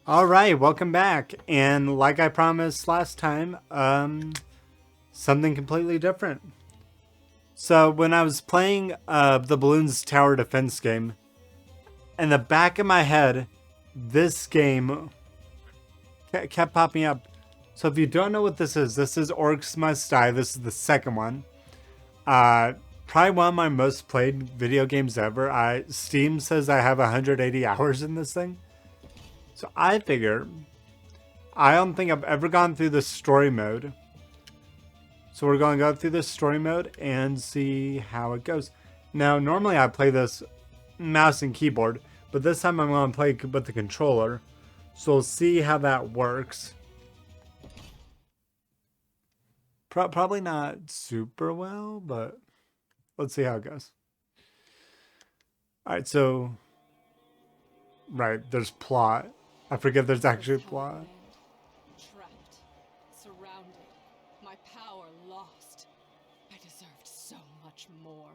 Alright, welcome back. And like I promised last time, something completely different. So when I was playing the Balloons Tower Defense game, in the back of my head, this game kept popping up. So if you don't know what this is Orcs Must Die. This is the second one. Probably one of my most played video games ever. Steam says I have 180 hours in this thing. So I figure, I don't think I've ever gone through the story mode. So we're going to go through this story mode and see how it goes. Now, normally I play this mouse and keyboard, but this time I'm going to play with the controller. So we'll see how that works. Probably not super well, but let's see how it goes. Alright, so... Right, there's plot. I forget there's actually plot. Trapped, surrounded, my power lost. I deserved so much more.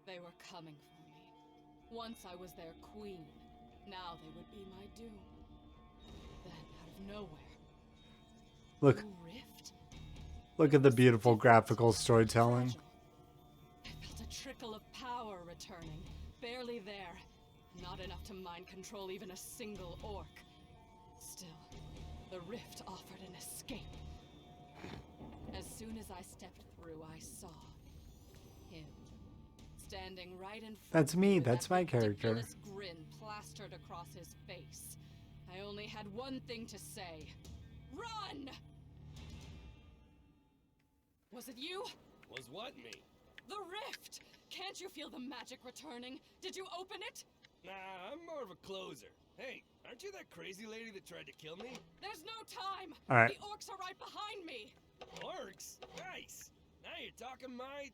They were coming for me. Once I was their queen, now they would be my doom. Then, out of nowhere, Look. Look at the beautiful graphical storytelling. I felt a trickle of power returning, barely there. Not enough to mind control even a single orc. Still, the rift offered an escape. As soon as I stepped through, I saw him standing right in front. That's me. With That's that my character. ridiculous grin plastered across his face. I only had one thing to say: run! Was it you? Was what me? The rift! Can't you feel the magic returning? Did you open it? Nah, I'm more of a closer. Hey, aren't you that crazy lady that tried to kill me? There's no time! All right. The orcs are right behind me! Orcs? Nice! Now you're talking my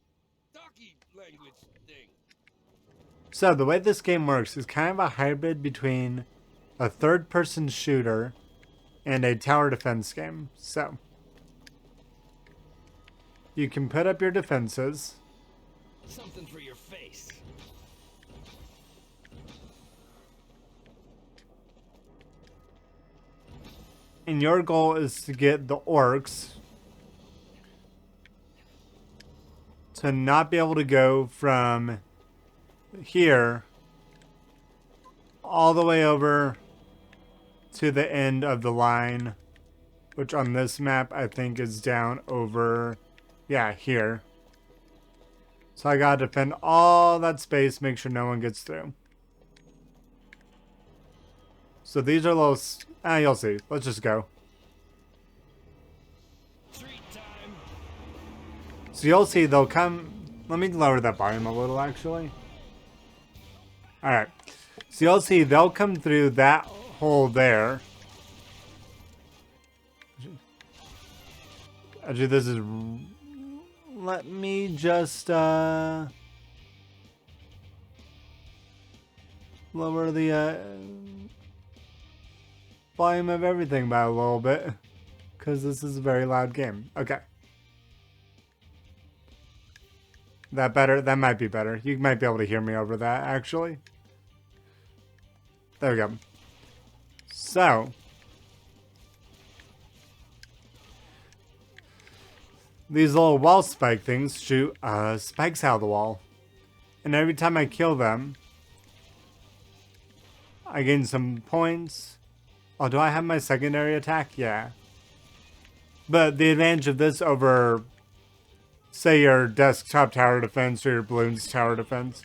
talkie language thing. So the way this game works is kind of a hybrid between a third-person shooter and a tower defense game. So you can put up your defenses. Something for your face. And your goal is to get the orcs to not be able to go from here all the way over to the end of the line, which on this map I think is down over, yeah, here. So I gotta defend all that space, make sure no one gets through. So these are little... you'll see. Let's just go. Treat time. So you'll see they'll come... Let me lower that volume a little, actually. Alright. So you'll see they'll come through that hole there. Actually, this is... Let me just, lower the, volume of everything by a little bit, because this is a very loud game. Okay. That better? That might be better. You might be able to hear me over that, actually. There we go. So. These little wall spike things shoot spikes out of the wall. And every time I kill them, I gain some points. Oh, do I have my secondary attack? Yeah. But the advantage of this over, say, your desktop tower defense or your balloons tower defense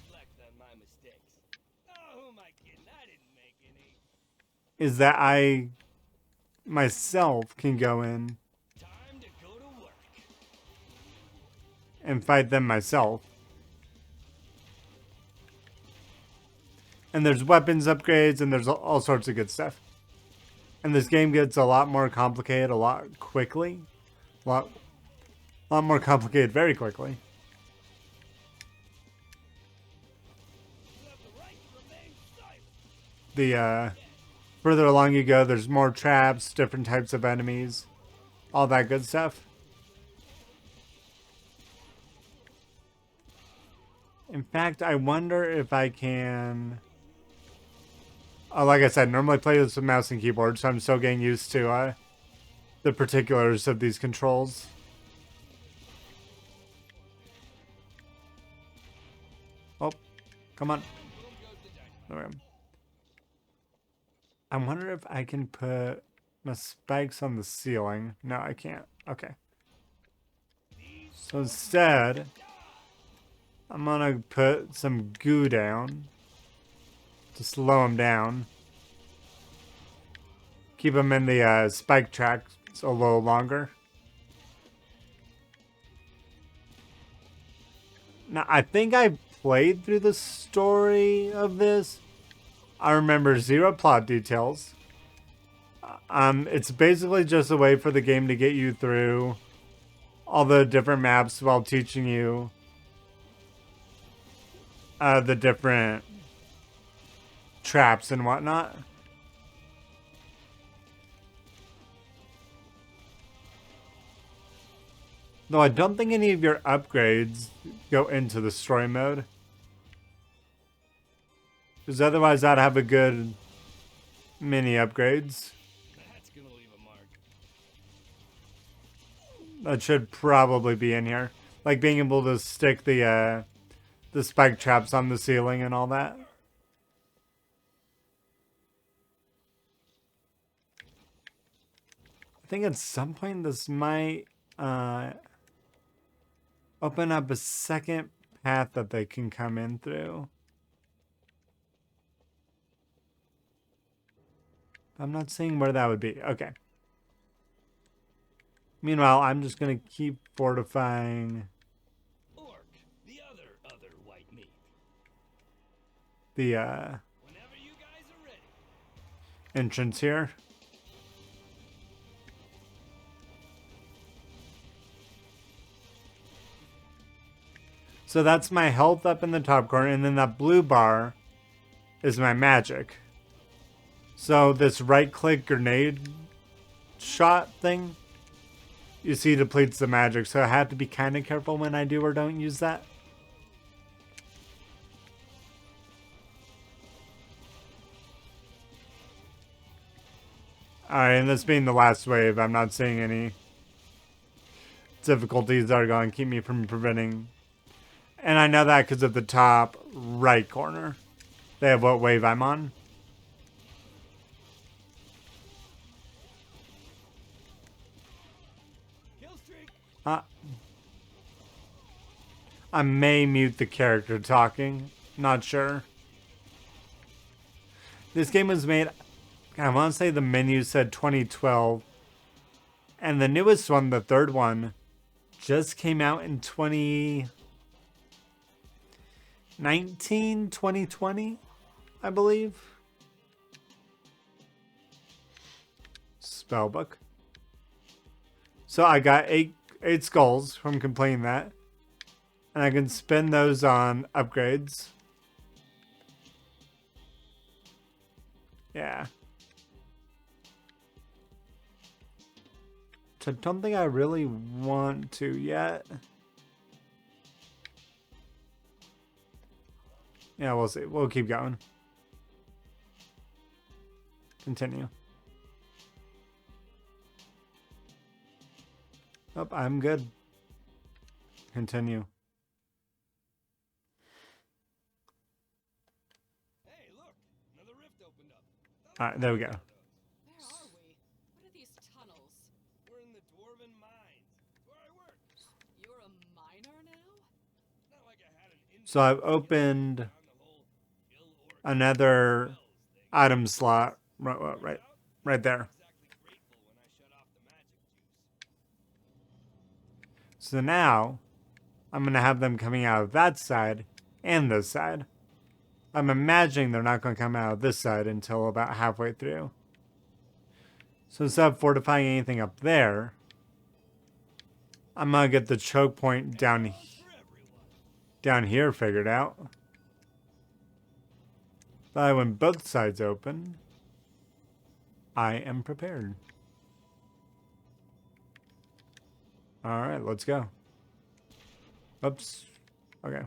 is that I myself can go in and fight them myself. And there's weapons upgrades and there's all sorts of good stuff. And this game gets a lot more complicated a lot quickly. A lot more complicated very quickly. The further along you go, there's more traps, different types of enemies, all that good stuff. In fact, I wonder if I can... Oh, like I said, normally play this with mouse and keyboard, so I'm still getting used to the particulars of these controls. Oh, come on. There we go. I wonder if I can put my spikes on the ceiling. No, I can't. Okay. So instead, I'm gonna put some goo down to slow them down. Keep them in the spike tracks a little longer. Now, I think I played through the story of this. I remember zero plot details. It's basically just a way for the game to get you through all the different maps while teaching you the different traps and whatnot. Though I don't think any of your upgrades go into the story mode. Because otherwise I'd have a good mini upgrades. That's gonna leave a mark. That should probably be in here. Like being able to stick the spike traps on the ceiling and all that. I think at some point this might open up a second path that they can come in through. I'm not seeing where that would be. Okay. Meanwhile, I'm just going to keep fortifying Orc, the other white meat. the Whenever you guys are ready. entrance here. So that's my health up in the top corner, and then that blue bar is my magic. So this right-click grenade shot thing, you see, depletes the magic. So I have to be kind of careful when I do or don't use that. Alright, and this being the last wave, I'm not seeing any difficulties that are going to keep me from preventing. And I know that because of the top right corner. They have what wave I'm on. I may mute the character talking. Not sure. This game was made, I want to say the menu said 2012. And the newest one, the third one, just came out in 2019, 2020, I believe. Spellbook. So I got eight skulls from completing that. And I can spend those on upgrades. Yeah. Which I don't think I really want to yet. Yeah, we'll see. We'll keep going. Continue. Oh, I'm good. Continue. Hey, look, another rift opened up. Alright, there we go. Where are we? What are these tunnels? We're in the dwarven mines. Where I work. You're a miner now? Not like I had an So I've opened on the whole kill orc another spells thing. item slot right there. Exactly grateful when I shut off the magic juice. So now I'm going to have them coming out of that side and this side. I'm imagining they're not going to come out of this side until about halfway through. So instead of fortifying anything up there, I'm going to get the choke point down here figured out. But when both sides open, I am prepared. Alright, let's go. Oops. Okay.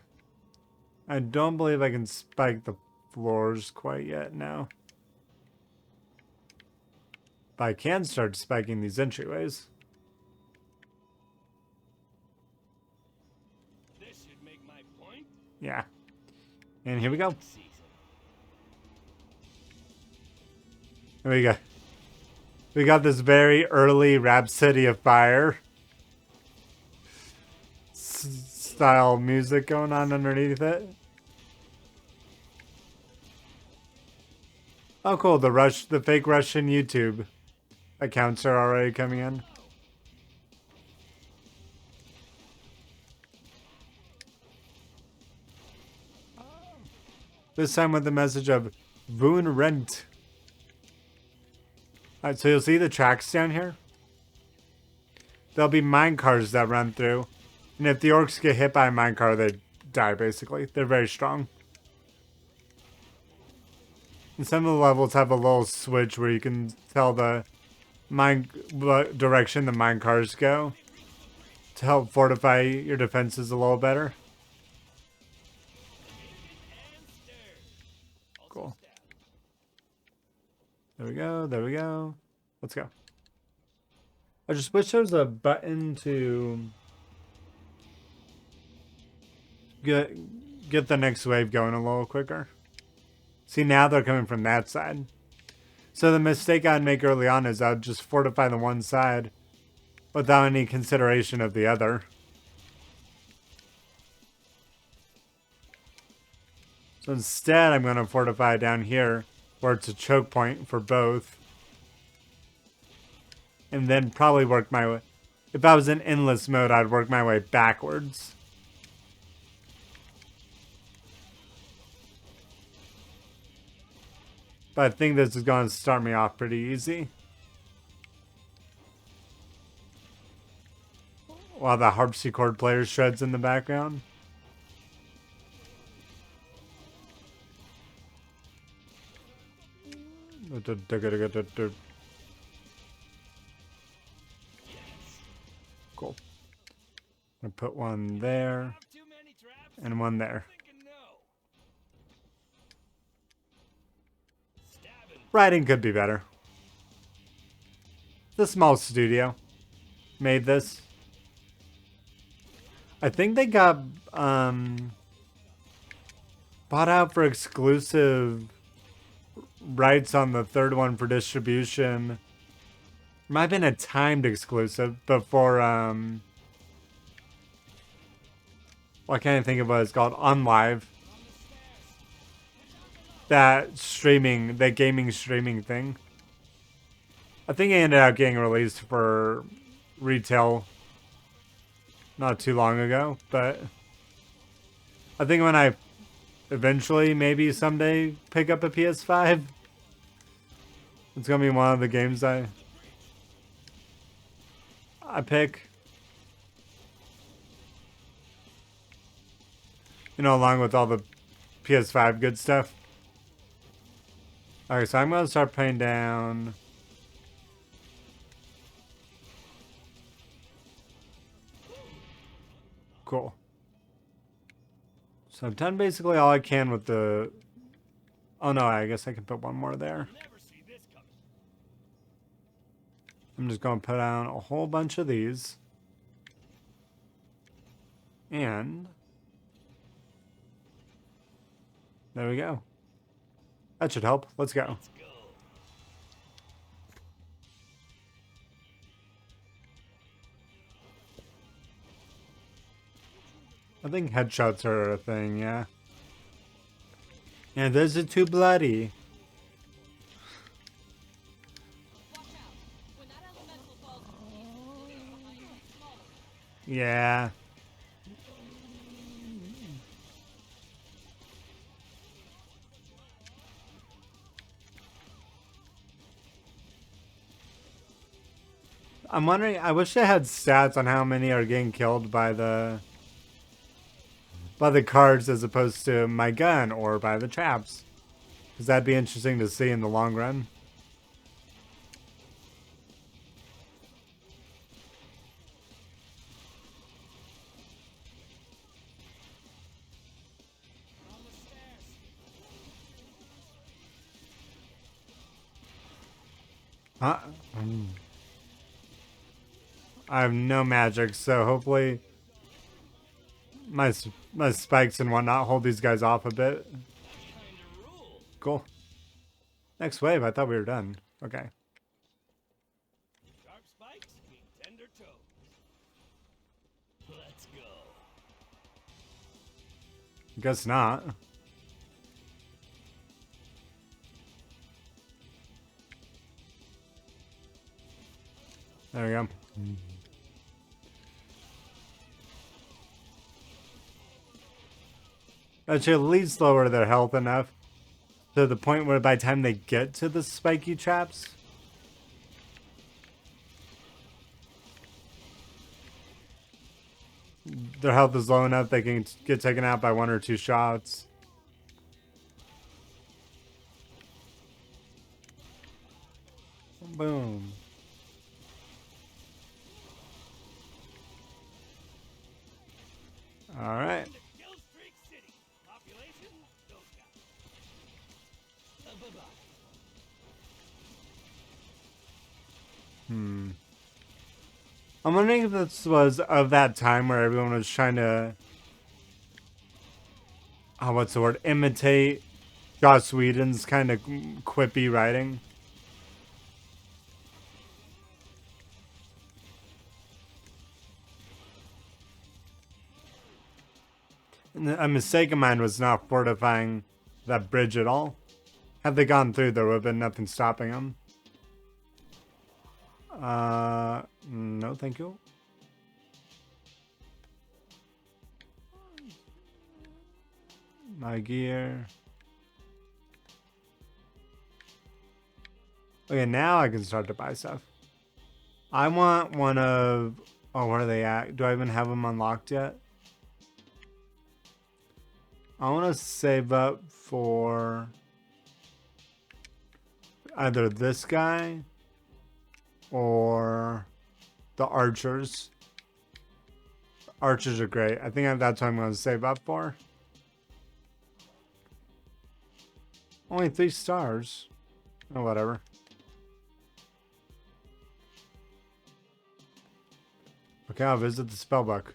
I don't believe I can spike the floors quite yet now. But I can start spiking these entryways. This should make my point. Yeah. And here we go. Here we got this very early Rhapsody of Fire style music going on underneath it. Oh, cool! The fake Russian YouTube accounts are already coming in. This time with the message of Voon Rent. Alright, so you'll see the tracks down here. There'll be minecars that run through. And if the orcs get hit by a minecar, they die, basically. They're very strong. And some of the levels have a little switch where you can tell what direction the minecars go to help fortify your defenses a little better. Cool. There we go, there we go. Let's go. I just wish there was a button to get the next wave going a little quicker. See, now they're coming from that side. So the mistake I'd make early on is I'd just fortify the one side without any consideration of the other. So instead, I'm going to fortify down here where it's a choke point for both. And then probably work my way. If I was in endless mode, I'd work my way backwards. But I think this is going to start me off pretty easy. While the harpsichord player shreds in the background. Cool. I'm gonna put one there and one there. Writing could be better. The small studio made this. I think they got bought out for exclusive rights on the third one for distribution. Might have been a timed exclusive, but for what can't I think of what it's called? OnLive. That gaming streaming thing. I think it ended up getting released for retail not too long ago, but I think when I eventually, maybe someday, pick up a PS5, it's gonna be one of the games I pick. You know, along with all the PS5 good stuff. Alright, so I'm gonna start putting down cool. So I've done basically all I can with the... Oh no, I guess I can put one more there. I'm just going to put down a whole bunch of these. And... there we go. That should help. Let's go. I think headshots are a thing, yeah. And those are too bloody. Yeah. I'm wondering, I wish I had stats on how many are getting killed by the cards as opposed to my gun or by the traps. Because that'd be interesting to see in the long run. Huh? I have no magic, so hopefully my spikes and whatnot hold these guys off a bit. Cool. Next wave, I thought we were done. Okay. Sharp spikes meet tender toes. Let's go. Guess not. There we go. That should at least lower their health enough to the point where by the time they get to the spiky traps, their health is low enough they can get taken out by 1 or 2 shots. Boom. All right. Kill Streak City. Population, those guys. Bye-bye. I'm wondering if this was of that time where everyone was trying to, what's the word, imitate Joss Whedon's kind of quippy writing. And a mistake of mine was not fortifying that bridge at all. Had they gone through, there would have been nothing stopping them. No, thank you. My gear. Okay, now I can start to buy stuff. I want one of... Oh, where are they at? Do I even have them unlocked yet? I want to save up for either this guy or the archers. The archers are great. I think that's what I'm going to save up for. Only 3 stars. Oh, whatever. Okay, I'll visit the spellbook.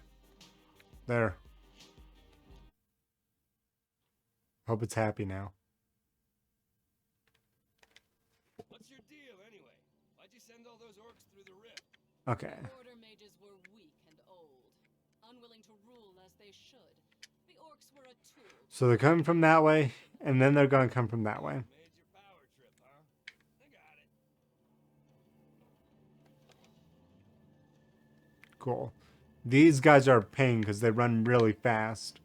There. Hope it's happy now. What's your deal anyway? Why'd you send all those orcs through the rift? Okay. Order mages were weak and old, unwilling to rule as they should. The orcs were a tool. So they're coming from that way, and then they're going to come from that way. Major power trip, huh? I got it. Cool. These guys are a pain because they run really fast.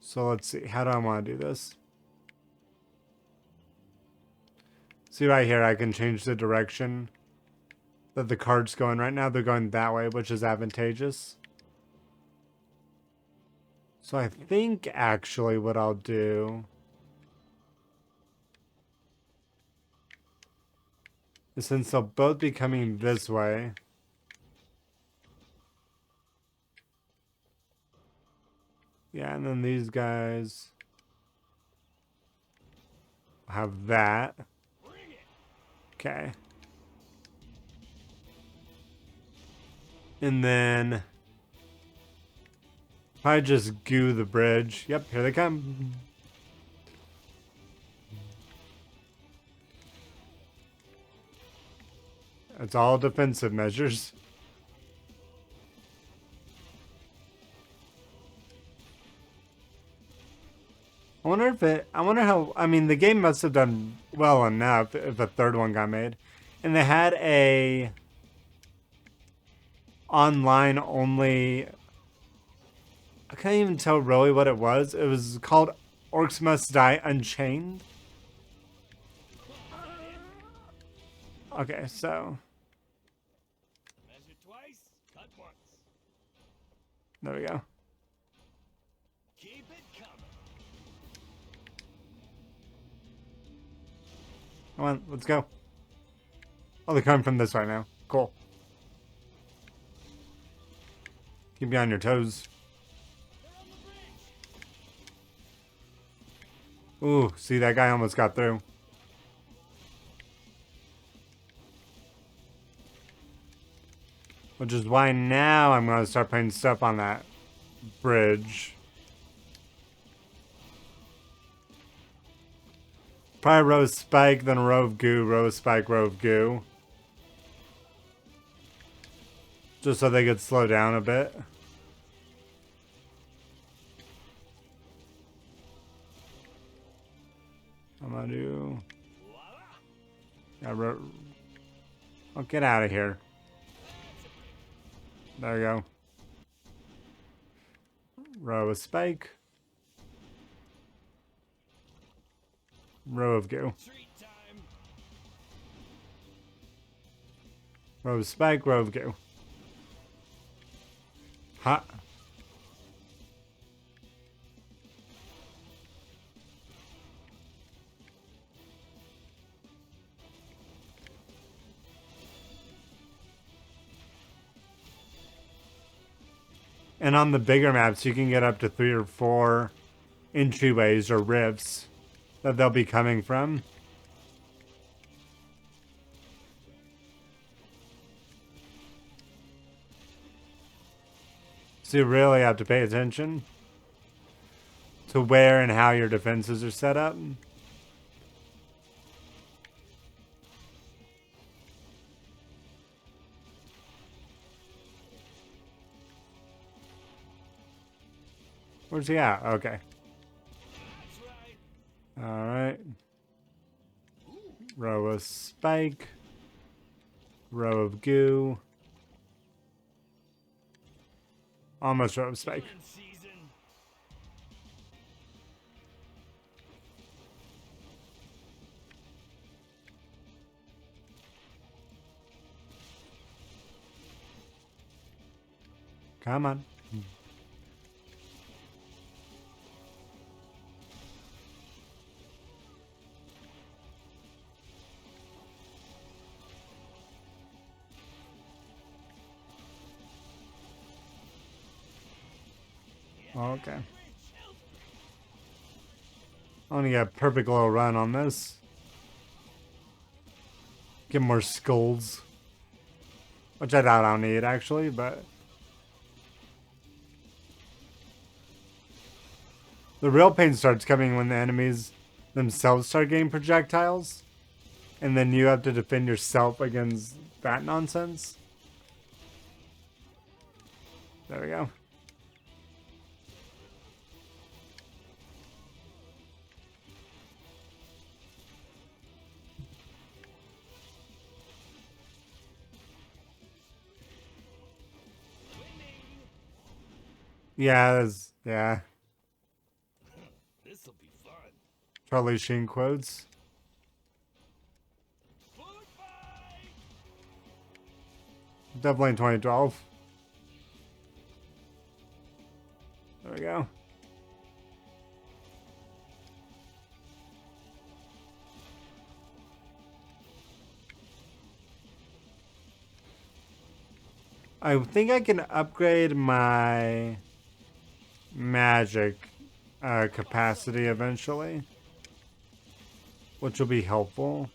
So let's see. How do I want to do this? See right here, I can change the direction that the cart's going. Right now they're going that way, which is advantageous. So I think actually what I'll do is, since they'll both be coming this way, yeah, and then these guys have that. Okay. And then if I just goo the bridge. Yep, here they come. It's all defensive measures. I wonder how, I mean, the game must have done well enough if a third one got made. And they had a online only, I can't even tell really what it was. It was called Orcs Must Die Unchained. Okay, so Measure twice, cut once. there we go. Keep it coming. Come on, let's go. Oh, they're coming from this right now. Cool. Keep you on your toes. Ooh, see, that guy almost got through. Which is why now I'm going to start putting stuff on that bridge. Probably row of spike, then a row of goo, row of spike, row of goo. Just so they could slow down a bit. I'm gonna do... Yeah, oh, get out of here. There we go. Row of spike. Row of goo. Row of spike, row of goo. Ha. And on the bigger maps, you can get up to 3 or 4 entryways or rifts that they'll be coming from. So you really have to pay attention to where and how your defenses are set up. Where's he at? Okay. Alright. Row of spike. Row of goo. Almost row of spike. Come on. Okay. I want to get a perfect little run on this. Get more skulls. Which I doubt I'll need, actually, but... The real pain starts coming when the enemies themselves start getting projectiles. And then you have to defend yourself against that nonsense. There we go. Yeah, yeah. This'll be fun. Charlie Sheen quotes. Definitely in 2012. There we go. I think I can upgrade my magic capacity eventually, which will be helpful.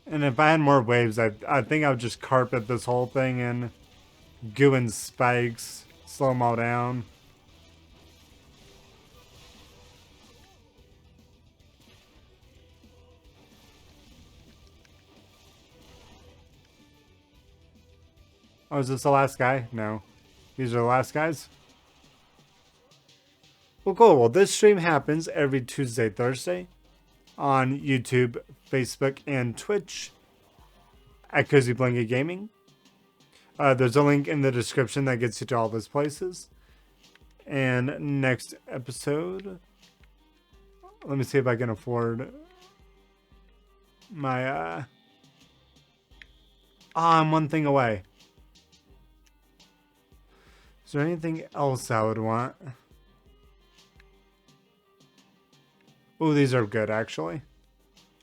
And if I had more waves, I think I would just carpet this whole thing in goo and spikes, slow them all down. Oh, is this the last guy? No. These are the last guys? Well, cool. Well, this stream happens every Tuesday, Thursday on YouTube, Facebook, and Twitch at Cozy Blanket Gaming. There's a link in the description that gets you to all those places. And next episode, let me see if I can afford my... I'm one thing away. Is there anything else I would want? Oh, these are good, actually.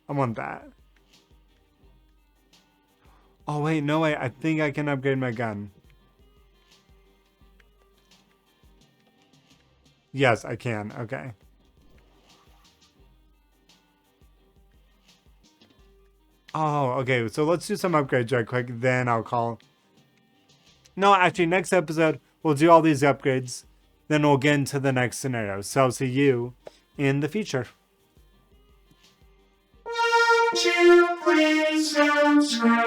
I want that. Oh, wait, no way. I think I can upgrade my gun. Yes, I can. Okay. Oh, okay. So let's do some upgrades right quick. Then I'll call. No, actually, next episode, we'll do all these upgrades. Then we'll get into the next scenario. So I'll see you in the future. Won't you please subscribe?